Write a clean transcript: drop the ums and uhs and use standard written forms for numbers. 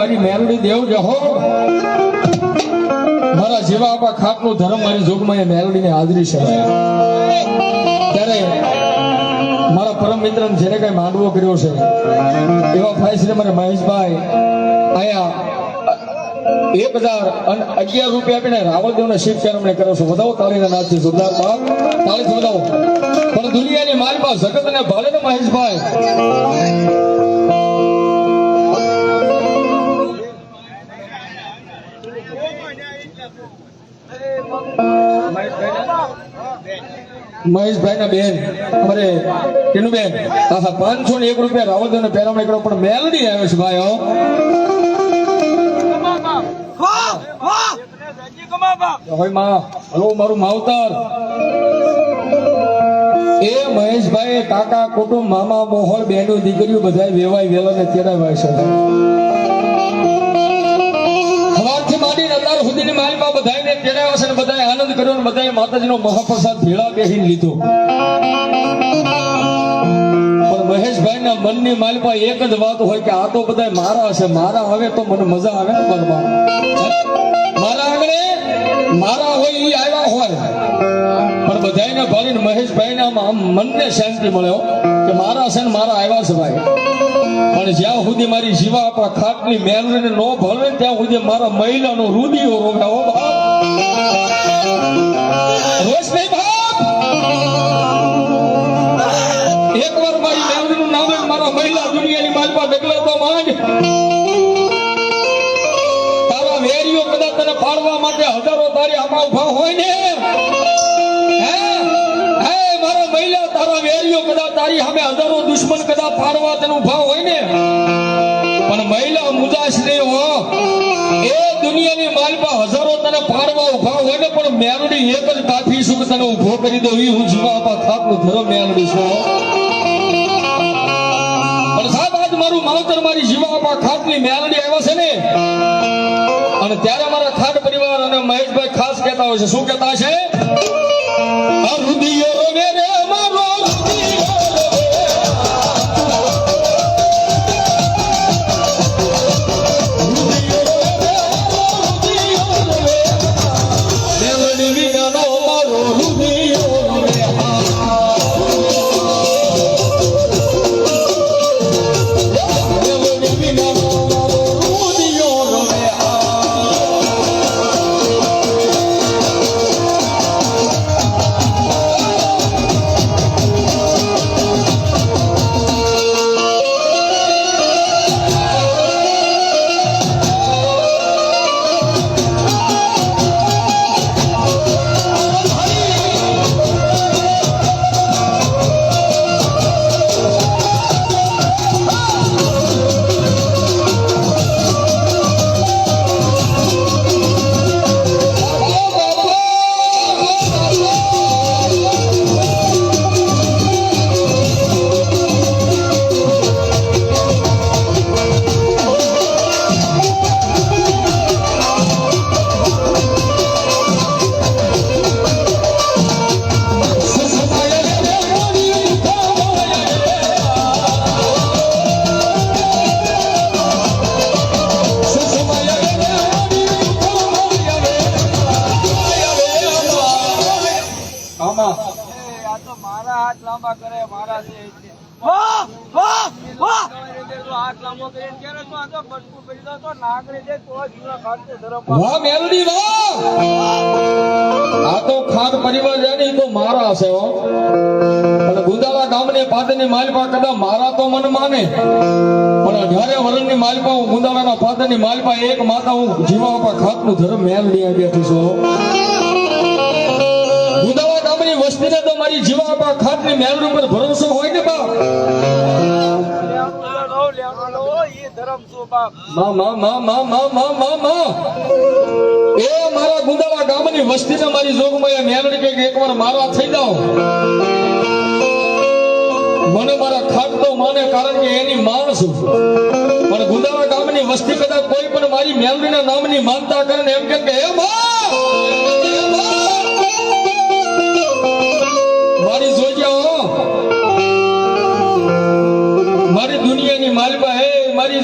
મારી મેલડી દેવ જહો મારા જેવા આપા ખાટનો ધર્મ મારી જોગમાં એ મેલડીની હાજરી છે ત્યારે મારા પરમ મિત્ર જેને કઈ માંડવો કર્યો છે એવા ભાઈ શ્રી મારે મહેશભાઈ આયા 1011 રૂપિયા આપીને રાવળદેવના શિવ ચરમને કરો છો. વધાવો તાળીના નાદથી જોરદાર બાપ તાળીથી વધાવો. પણ દુનિયાની માલમાં જગતને ભાળે ને મહેશભાઈ મહેશભાઈ ના બેન અમારે કેનું બેન 501 રૂપિયા રાવળદેવને પહેરામણી કરો પણ મેલડી આવે છે ભાઈ હલો મારું માવતર એ મહેશભાઈ કાકા કુટુંબ મામા મોહળ બેનો દીકરીઓ બધા વેવાય વેલા ને તેડાવાય છે. સવારથી માંડીને અત્યાર સુધીની માલમાં બધાને તેડાવ્યા છે ને બધાએ આનંદ કર્યો ને બધાએ માતાજીનો મહાપ્રસાદ ભેળા બેહીને લીધો. પણ મહેશભાઈના મનની માલમાં એક જ વાત હોય કે આ તો બધા મારા છે, મારા આવે તો મને મજા આવે ને મનમાં. મારા આગળ મારા હોય એ આવ્યા હોય પણ બધાને ભાળીને મહેશભાઈના મનને શાંતિ મળ્યો કે મારા છે ને મારા આવ્યા છે ભાઈ. પણ જ્યાં સુધી મારી જીવા આપણા ખાટની મેલડીને ન ભળે ત્યાં સુધી મારા મહિલાનો રુદિયો રોગાવો બાપ રોશની બાપ. એકવાર મારી મેલડીનું નામ મારા મહિલા દુનિયાની માલપા ડગલા તો માંડ વેરીઓ કદાચ તને પાડવા માટે હજારો તારી આમાં ઉભા હોય ને હે મારા મહિલા તારા વેરીઓ કદાચ તારી સામે હજારો દુશ્મન કદાચ પાડવા તને ઉભા હોય ને પણ મહિલા મુજાશ નહીં હો એ દુનિયાની માલપા હજારો તને પાડવા ઉભા હોય ને પણ મેલડી એક જ કાફી સુખ તને ઉભો કરી દઉં એ હું જીવા આપા ખાતનું ધર્મ મેલડી છું. પણ સાહેબ આજ મારું માવતર મારી જીવા આપા ખાતની મેલડી આવ્યા છે ને અને ત્યારે મારા ખાટ પરિવાર અને મહેશભાઈ ખાસ કહેતા હોય છે. શું કહેતા છે? રુદિયો રોવે રે મારો વાહ મેલડી વાહ. આ તો ખાટ પરિવાર જાણી તો મારા છે હો. અને ગુંદાળા ગામની પાદરની માલપા કદાચ મારા તો મન માને પણ 18 વર્ષની માલપા હું ગુંદાળાના પાદરની માલપા એક માતા હું જીવા આપા ખાટનું ધર્મ મેલડી આવી બેઠી છું. ગુંદાળા ગામની વસ્તીને તો મારી જીવા આપા ખાટની મેલડી ઉપર ભરોસો હોય ને બાપ. એ મારા ગુંદાળા ગામની વસ્તીને મારી જોગમાં મેલડી કે એકવાર મારા થઈ જાઓ મને મારા ખાટ તો માને કારણ કે એની માણ છું. પણ ગુંદાળા ગામની વસ્તી કદાચ કોઈ પણ મારી મેલડીના નામની માનતા કરે ને એમ કે હે મારી જોજે મારી દુનિયાની માલપા હે મારી